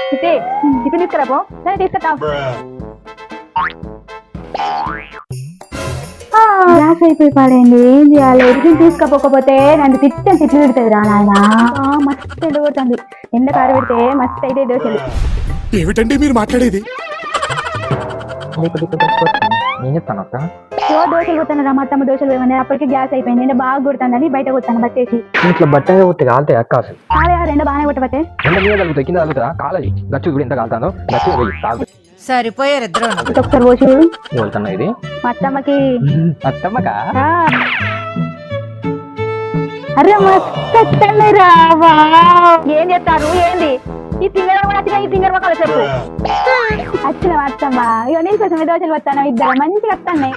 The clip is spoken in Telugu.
అయితే టిఫిన్ తీసుకురాపో సరే తీసుకొస్తా గ్యాస్ అయిపోయి పాడైంది ఏం చేయాలి టిఫిన్ తీసుకపోకపోతే నన్ను తిట్టని తిట్లు పెడుతుంది రా నాయన మస్తు ఎండ కొడుతుంది ఎండ కారు పెడితే మస్తు అయితే దోశలు ఏమిటండి మీరు మాట్లాడేది నేను చెప్తాను అక్క దోశలు కొత్తాను రా మా తమ్మ దోశలు వేయమని అప్పటికి గ్యాస్ అయిపోయింది ఎండ బాగా కొడుతుందని బయట కొట్టాను బట్టేసి ఇట్లా బట్ట పోతే కాలుతాయి అక్క అసలు కాలే రెండు బాగానే కొట్టబట్టే ఎండ మీద కలుగుతాయి కింద కలుగుతా కాలేజీ గచ్చు ఇప్పుడు ఎంత కాలుతానో గచ్చు వెయ్యి తాగు సరిపోయారు ఇద్దరు ఒకసారి పోసి వెళ్తున్నా ఇది మా అత్తమ్మకి అత్తమ్మకా అరే మస్తు రావా ఏం చేస్తారు ఏంది ఈ తింగర్ వచ్చిన ఈ తింగర్ మొక్కలు చెప్పు వచ్చిన అత్తమ్మ ఇక నేను కొంచెం దోశలు వస్తాను ఇద్దరు మంచిగా వస్తాయి